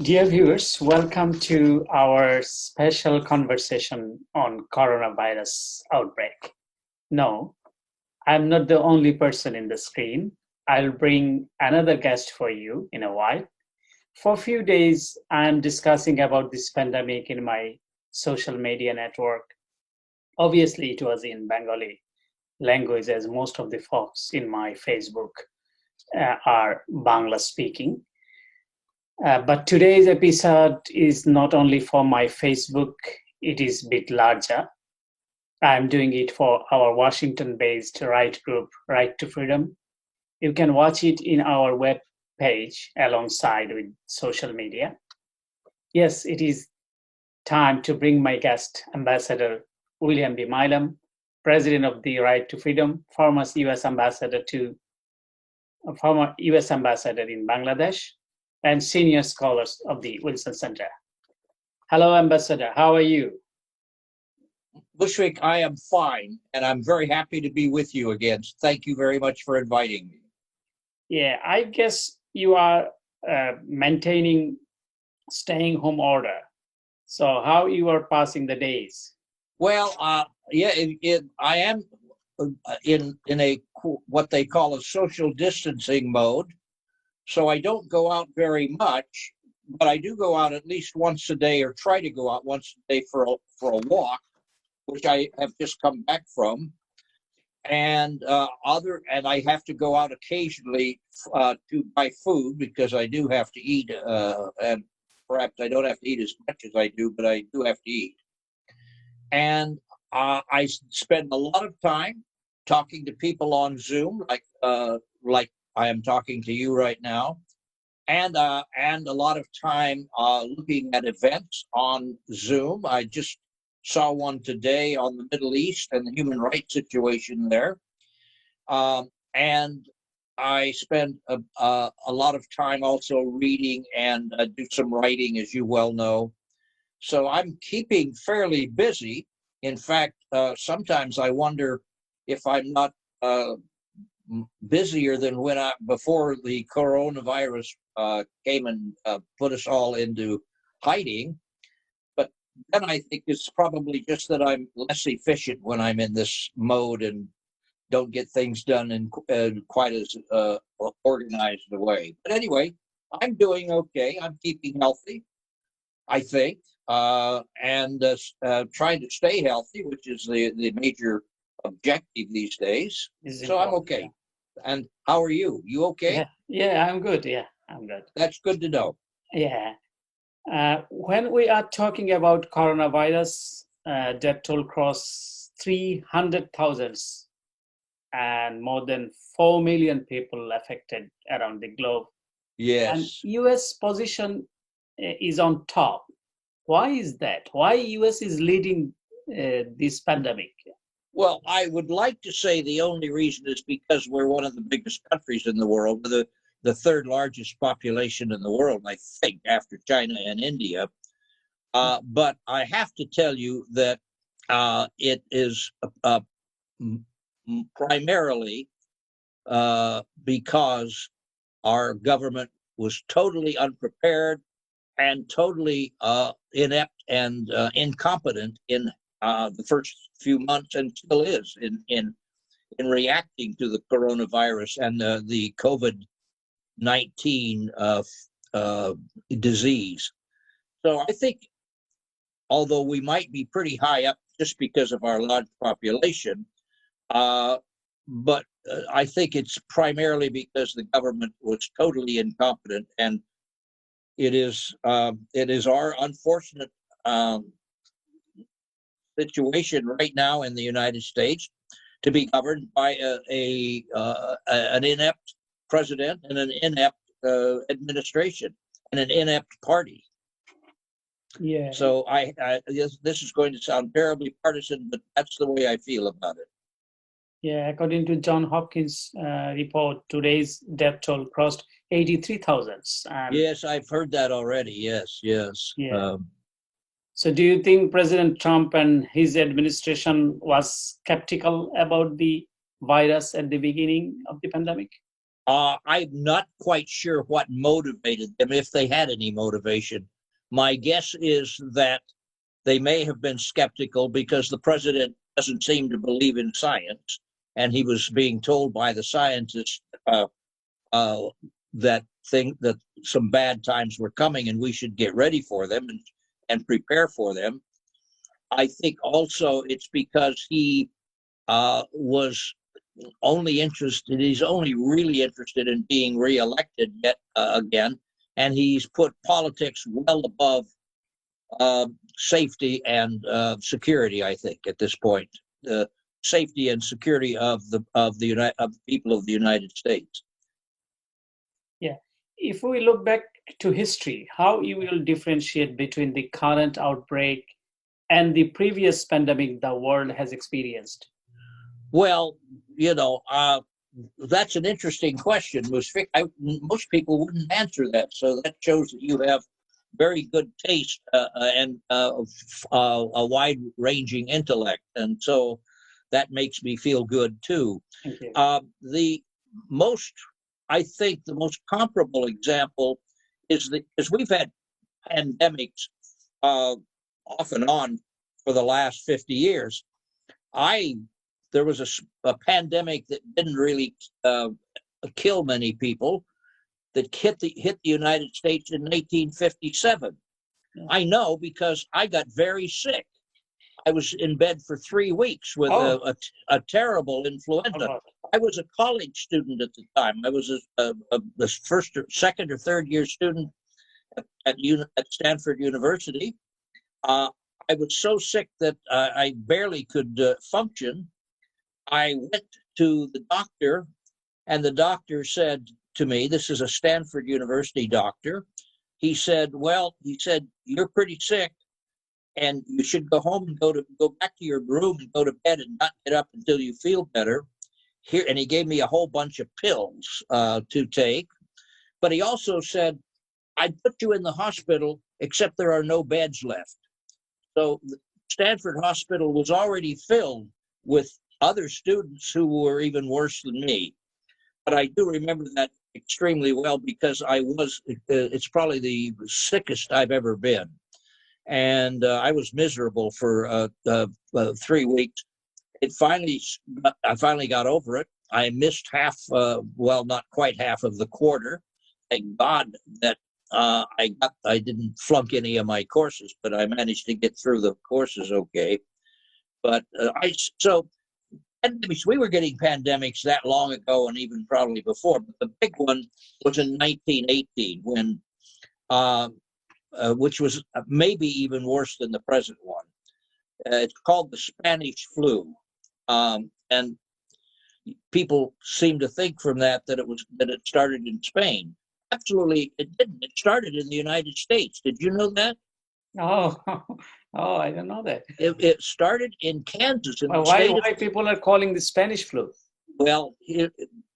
Dear viewers, welcome to our special conversation on coronavirus outbreak. No, I'm not the only person in the screen. I'll bring another guest for you in a while. For a few days, I'm discussing about this pandemic in my social media network. Obviously, it was in Bengali language, as most of the folks in my Facebook are Bangla speaking. But today's episode is not only for my Facebook, it is a bit larger. I'm doing it for our Washington based right group, Right to Freedom. You can watch it in our web page alongside with social media. Yes, it is time to bring my guest, Ambassador William B. Milam, President of the Right to Freedom, former US Ambassador in Bangladesh, and senior scholars of the Wilson Center. Hello, Ambassador. How are you? Bushwick, I am fine, and I'm very happy to be with you again. Thank you very much for inviting me. Yeah, I guess you are maintaining staying home order. So how you are passing the days? Well, I am in a what they call a social distancing mode. So I don't go out very much, but I do go out at least once a day, or try to go out once a day for a walk, which I have just come back from. And I have to go out occasionally to buy food because I do have to eat, and perhaps I don't have to eat as much as I do, but I do have to eat. And I spend a lot of time talking to people on Zoom, like I am talking to you right now, and a lot of time looking at events on Zoom. I just saw one today on the Middle East and the human rights situation there, and I spend a lot of time also reading and do some writing, as you well know. So I'm keeping fairly busy. In fact, sometimes I wonder if I'm not busier than before the coronavirus came and put us all into hiding. But then I think it's probably just that I'm less efficient when I'm in this mode and don't get things done in quite as organized a way. But anyway, I'm doing okay. I'm keeping healthy, I think, and trying to stay healthy, which is the major objective these days. So I'm okay. Yeah. And how are you? You okay? Yeah, I'm good. Yeah, I'm good. That's good to know. Yeah. When we are talking about coronavirus, death toll crossed 300,000 and more than 4 million people affected around the globe. Yes. And US position is on top. Why is that? Why US is leading this pandemic? Well, I would like to say the only reason is because we're one of the biggest countries in the world, with the third largest population in the world, I think, after China and India. But I have to tell you that it is primarily because our government was totally unprepared and totally inept and incompetent in the first few months, and still is in reacting to the coronavirus and the COVID-19 disease. So I think, although we might be pretty high up just because of our large population, but I think it's primarily because the government was totally incompetent, and it is our unfortunate situation right now in the United States to be governed by an inept president and an inept administration and an inept party. Yeah. So this is going to sound terribly partisan, but that's the way I feel about it. Yeah, according to John Hopkins' report, today's death toll crossed 83,000. Yes, I've heard that already. Yes. Yeah. So do you think President Trump and his administration was skeptical about the virus at the beginning of the pandemic? I'm not quite sure what motivated them, if they had any motivation. My guess is that they may have been skeptical because the president doesn't seem to believe in science, and he was being told by the scientists that some bad times were coming and we should get ready for them and prepare for them. I think also it's because he was only interested, he's only really interested in being reelected yet again, and he's put politics well above safety and security. I think at this point, the safety and security of the people of the United States. Yeah. If we look back to history, how you will differentiate between the current outbreak and the previous pandemic the world has experienced? Well, that's an interesting question. Most people wouldn't answer that, so that shows that you have very good taste and a wide-ranging intellect, and so that makes me feel good too. Thank you. I think the most comparable example is we've had pandemics off and on for the last 50 years. There was a pandemic that didn't really kill many people that hit the United States in 1957. Yeah. I know because I got very sick. I was in bed for 3 weeks with a terrible influenza. I was a college student at the time. I was the first, or second, or third year student at Stanford University. I was so sick that I barely could function. I went to the doctor, and the doctor said to me, this is a Stanford University doctor, he said, you're pretty sick, and you should go home and go back to your room and go to bed and not get up until you feel better. Here, and he gave me a whole bunch of pills to take. But he also said, I'd put you in the hospital, except there are no beds left. So Stanford Hospital was already filled with other students who were even worse than me. But I do remember that extremely well because it's probably the sickest I've ever been. And I was miserable for 3 weeks. I finally got over it. I missed not quite half of the quarter. Thank God that I didn't flunk any of my courses, but I managed to get through the courses okay. But pandemics, we were getting pandemics that long ago and even probably before, but the big one was in 1918 when, which was maybe even worse than the present one. It's called the Spanish flu. And people seem to think from that it started in Spain. Absolutely, it didn't. It started in the United States. Did you know that? Oh, I don't know that. It started in Kansas. Why people are calling the Spanish flu? Well,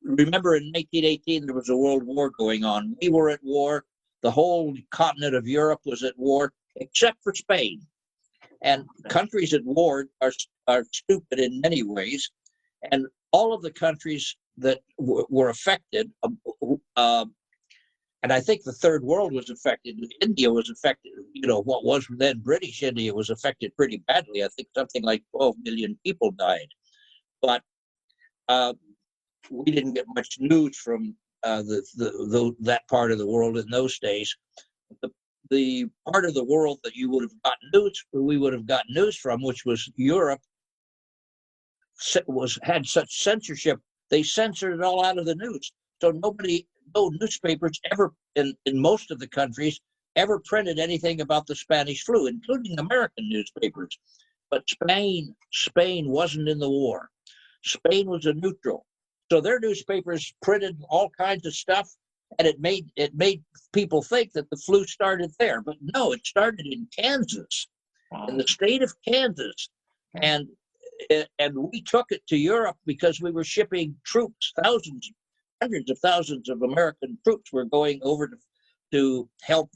remember in 1918 there was a world war going on. We were at war. The whole continent of Europe was at war, except for Spain. And countries at war are stupid in many ways. And all of the countries that were affected, and I think the third world was affected. India was affected. What was then British India was affected pretty badly. I think something like 12 million people died. But we didn't get much news from that part of the world in those days. The part of the world that we would have gotten news from, which was Europe, had such censorship. They censored it all out of the news. So no newspapers ever in most of the countries ever printed anything about the Spanish flu, including American newspapers. But Spain wasn't in the war. Spain was a neutral. So their newspapers printed all kinds of stuff, and it made people think that the flu started there. But no, it started in Kansas, in the state of Kansas. And we took it to Europe because we were shipping troops, hundreds of thousands of American troops were going over to help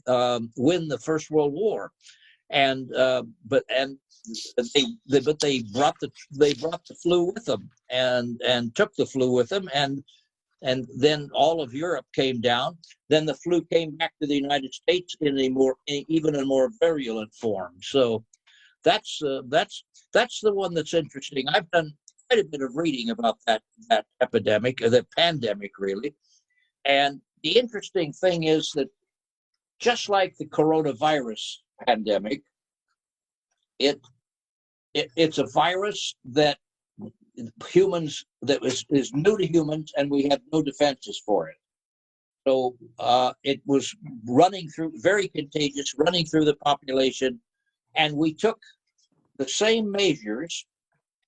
win the First World War, but they brought the flu with them and took the flu with them, and and then all of Europe came down. Then the flu came back to the United States in even a more virulent form. So that's the one that's interesting. I've done quite a bit of reading about that epidemic, or the pandemic, really. And the interesting thing is that just like the coronavirus pandemic, it's a virus that is new to humans, and we have no defenses for it. So it was very contagious, running through the population, and we took the same measures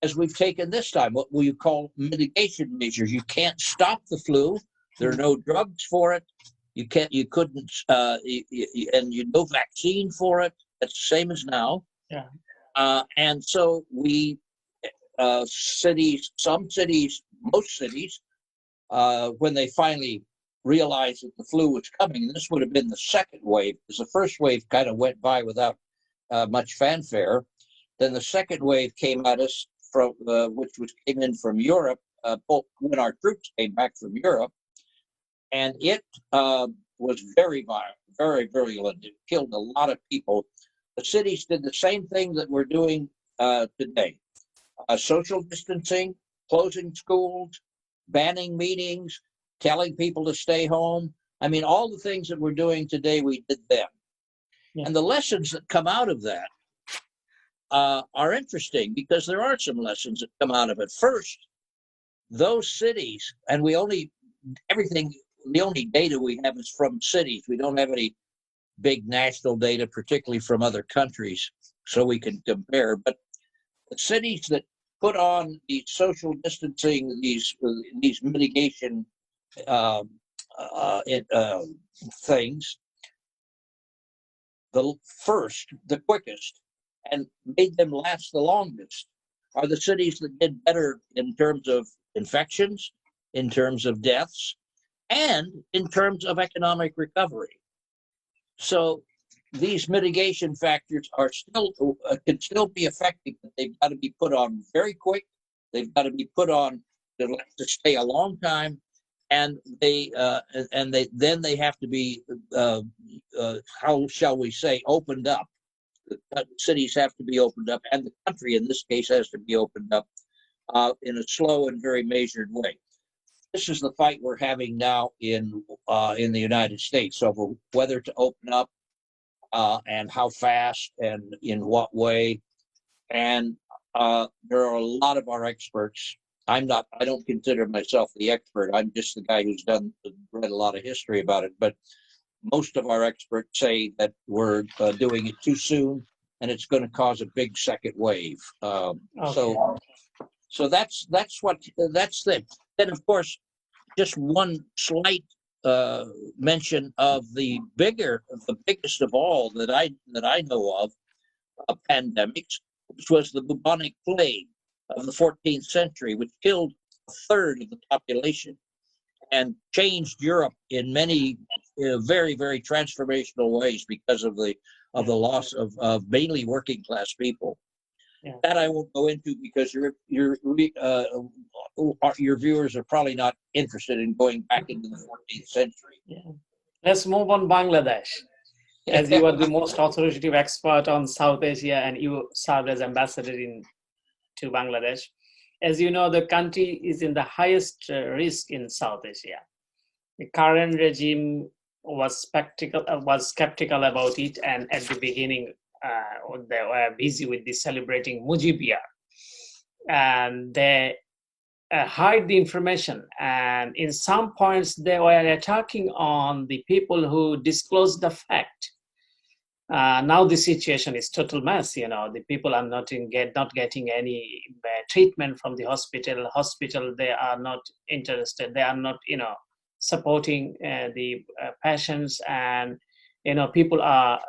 as we've taken this time, what you call mitigation measures. You can't stop the flu. There are no drugs for it. No vaccine for it. That's the same as now. Yeah. And so most cities, when they finally realized that the flu was coming, this would have been the second wave, because the first wave kind of went by without much fanfare. Then the second wave came at us came in from Europe, when our troops came back from Europe, and it was very violent, very virulent. It killed a lot of people. The cities did the same thing that we're doing today. Social distancing, closing schools, banning meetings, telling people to stay home. I mean, all the things that we're doing today, we did then. Yeah. And the lessons that come out of that are interesting, because there are some lessons that come out of it. First, those cities, and the only data we have is from cities. We don't have any big national data, particularly from other countries, so we can compare. But the cities that put on these social distancing, these mitigation things, the quickest, and made them last the longest, are the cities that did better in terms of infections, in terms of deaths, and in terms of economic recovery. So these mitigation factors can still be effective, but they've got to be put on very quick. They've got to be put on to stay a long time, and they have to be how shall we say, opened up. The cities have to be opened up, and the country in this case has to be opened up in a slow and very measured way. This is the fight we're having now in the United States over whether to open up and how fast and in what way. And there are a lot of our experts. I don't consider myself the expert. I'm just the guy who's read a lot of history about it. But most of our experts say that we're doing it too soon, and it's going to cause a big second wave. Okay. So that's it. Then, of course, just one slight mention of the biggest of all that I know of pandemics, which was the bubonic plague of the 14th century, which killed a third of the population and changed Europe in many very, very transformational ways because of the loss of mainly working class people. Yeah. That I won't go into, because your viewers are probably not interested in going back into the 14th century. Yeah. Let's move on Bangladesh. As you are the most authoritative expert on South Asia, and you served as ambassador to Bangladesh. As you know, the country is in the highest risk in South Asia. The current regime was skeptical about it, and at the beginning, they were busy with celebrating Mujibiyar, and they hide the information. And in some points, they were attacking on the people who disclosed the fact. Now the situation is total mess. The people are not getting any treatment from the hospital. They are not interested. They are not, supporting the patients, and people are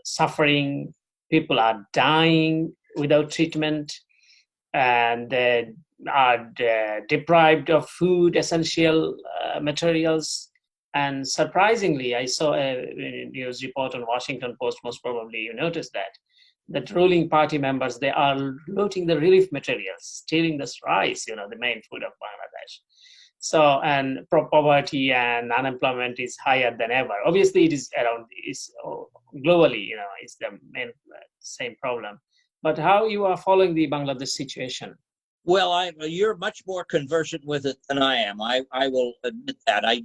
suffering. People are dying without treatment, and they are deprived of food, essential materials. And surprisingly, I saw a news report on Washington Post, most probably you noticed that ruling party members, they are looting the relief materials, stealing this rice, the main food of Bangladesh. So, and poverty and unemployment is higher than ever. Obviously, it is around, is globally, it's the main same problem. But how you are following the Bangladesh situation? Well, you're much more conversant with it than I am. I will admit that. I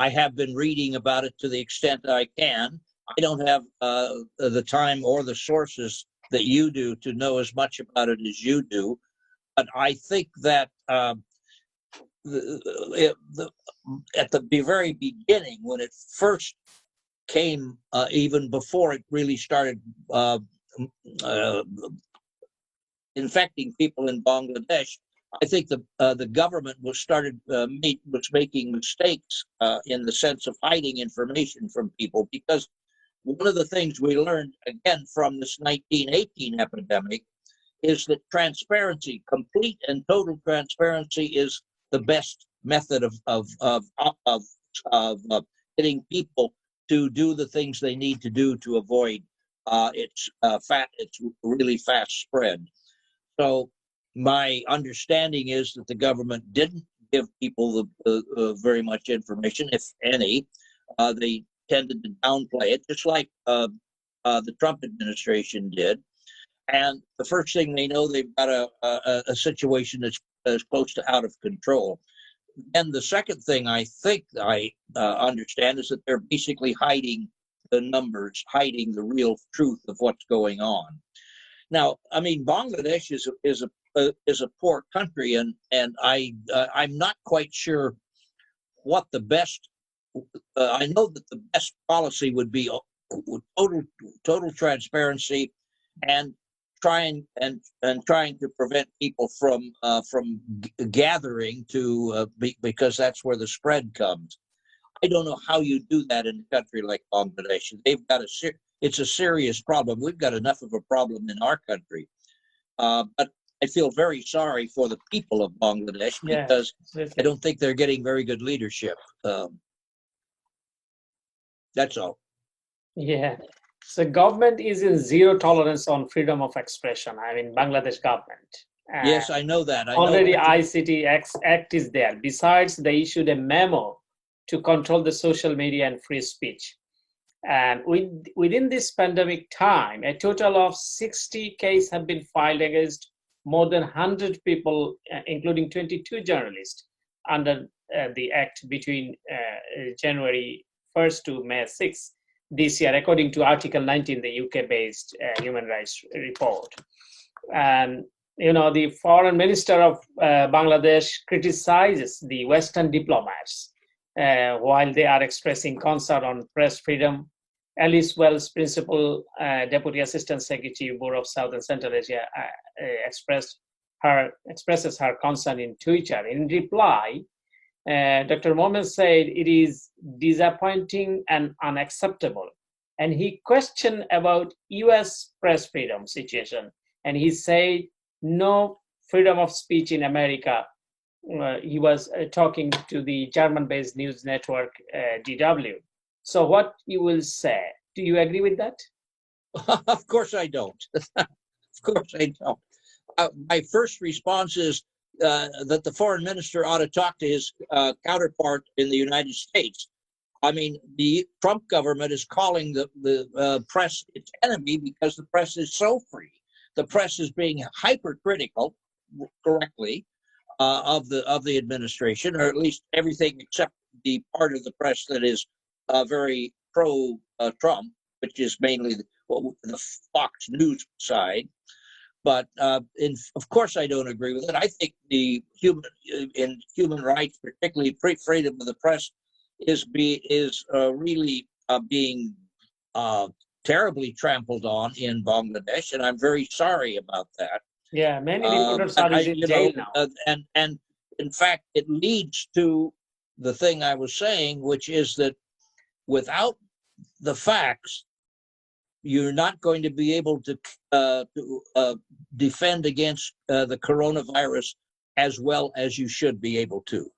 have been reading about it to the extent that I can. I don't have the time or the sources that you do to know as much about it as you do. But I think that at the very beginning, when it first came, even before it really started uh, infecting people in Bangladesh, I think the government was making mistakes in the sense of hiding information from people, because one of the things we learned again from this 1918 epidemic is that transparency, complete and total transparency, is the best method of getting people to do the things they need to do to avoid its really fast spread. So my understanding is that the government didn't give people very much information, if any. They tended to downplay it, just like the Trump administration did. And the first thing they know, they've got a situation that's close to out of control. And the second thing I think I understand is that they're basically hiding the numbers, hiding the real truth of what's going on. Now, I mean, Bangladesh is a poor country, and I'm not quite sure what the best. I know that the best policy would be total transparency, and trying to prevent people from gathering because that's where the spread comes. I don't know how you do that in a country like Bangladesh. It's a serious problem. We've got enough of a problem in our country, but I feel very sorry for the people of Bangladesh, because I don't think they're getting very good leadership. That's all. Yeah. So government is in zero tolerance on freedom of expression. I mean, Bangladesh government. Yes, I know that. Already ICT Act is there. Besides, they issued a memo to control the social media and free speech. And within this pandemic time, a total of 60 cases have been filed against more than 100 people, including 22 journalists, under the act between January 1st to May 6th this year, according to Article 19, the UK-based human rights report. And the foreign minister of Bangladesh criticizes the Western diplomats while they are expressing concern on press freedom. Alice Wells, Principal Deputy Assistant Secretary, Bureau of South and Central Asia, expresses her concern in Twitter. In reply, Dr. Mohammed said it is disappointing and unacceptable. And he questioned about US press freedom situation. And he said, no freedom of speech in America. He was talking to the German-based news network, DW. So what you will say, do you agree with that? Of course I don't. Of course I don't. My first response is that the foreign minister ought to talk to his counterpart in the United States. I mean, the Trump government is calling the press its enemy because the press is so free. The press is being hypercritical, correctly, of the administration, or at least everything except the part of the press that is very pro Trump, which is mainly the Fox News side. But of course, I don't agree with it. I think the human rights, particularly freedom of the press, is really being terribly trampled on in Bangladesh, and I'm very sorry about that. Yeah, many reporters are in jail now. And in fact, it leads to the thing I was saying, which is that without the facts, you're not going to be able to defend against the coronavirus as well as you should be able to.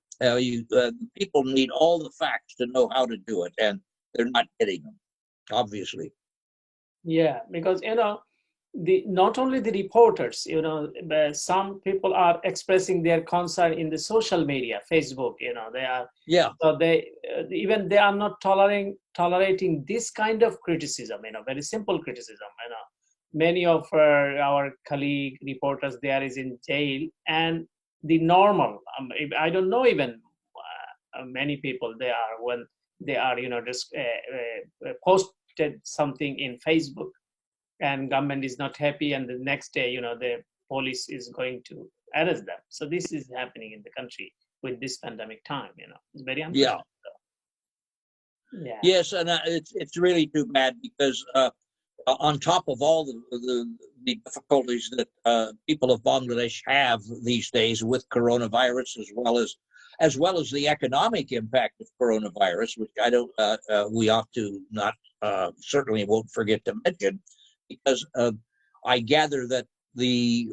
People need all the facts to know how to do it, and they're not getting them, obviously. Yeah, because not only the reporters, but some people are expressing their concern in the social media, Facebook. They are, Yeah. so they even they are not tolerating this kind of criticism. Very simple criticism. Many of our colleague reporters there is in jail, and the normal. I don't know even many people they are when they are just posted something in Facebook, and government is not happy, and the next day the police is going to arrest them. So this is happening in the country with this pandemic time. It's very Yeah. unfortunate. Yeah. Yes, and it's really too bad because on top of all the difficulties that people of Bangladesh have these days with coronavirus, as well as the economic impact of coronavirus, which I don't we ought to not certainly won't forget to mention, because I gather that the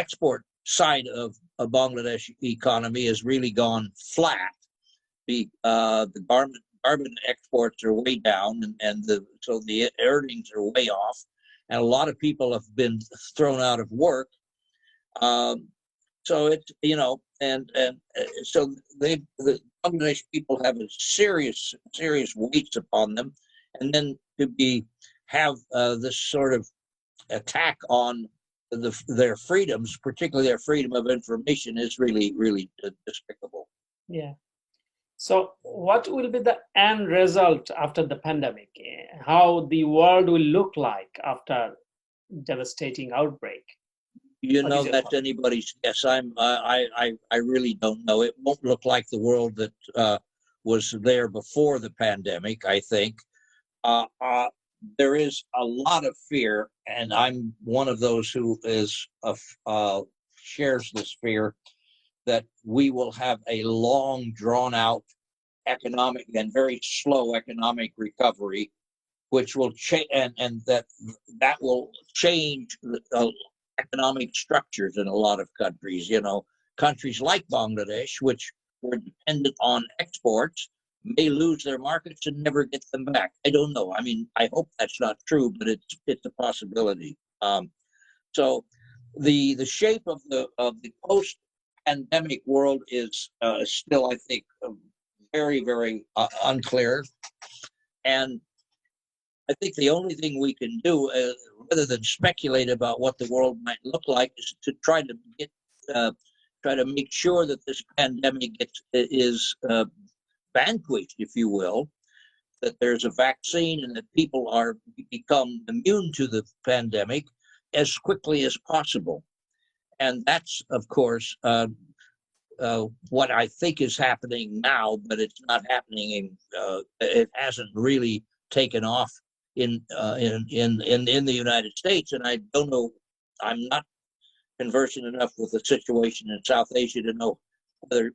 export side of a Bangladesh economy has really gone flat. The garment exports are way down, and so the earnings are way off, and a lot of people have been thrown out of work. So it's and so the Bangladesh people have a serious weights upon them, and then to have this sort of attack on their freedoms, particularly their freedom of information, is really despicable. Yeah. So what will be the end result after the pandemic? How the world will look like after devastating outbreak? That's anybody's guess. I really don't know. It won't look like the world that was there before the pandemic. I think there is a lot of fear, and I'm one of those who shares this fear that we will have a long, drawn out economic and very slow economic recovery, which will change, and that will change the economic structures in a lot of countries. Countries like Bangladesh, which were dependent on exports, may lose their markets and never get them back. I don't know. I mean, I hope that's not true, but it's a possibility. So the shape of the post-pandemic world is still, I think, very, very unclear. And I think the only thing we can do, rather than speculate about what the world might look like, is to try to make sure that this pandemic is vanquished, if you will, that there's a vaccine and that people become immune to the pandemic as quickly as possible. And that's, of course, what I think is happening now, but it's not happening. It hasn't really taken off in the United States, and I don't know. I'm not conversant enough with the situation in South Asia to know whether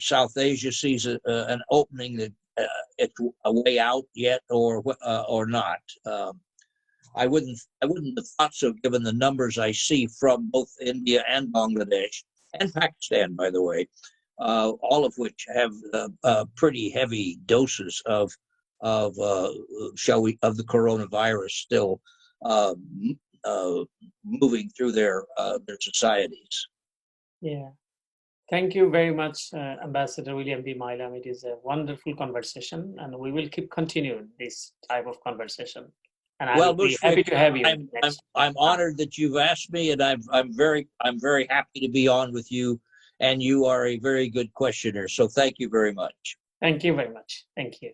South Asia sees an opening that it's a way out yet or not. I wouldn't have thought so, given the numbers I see from both India and Bangladesh and Pakistan, by the way, all of which have pretty heavy doses of the coronavirus still moving through their societies. Yeah. Thank you very much, Ambassador William B. Milam. It is a wonderful conversation, and we will keep continuing this type of conversation. And I will be happy to have you. I'm honored that you've asked me, and I'm very happy to be on with you. And you are a very good questioner. So thank you very much. Thank you very much. Thank you.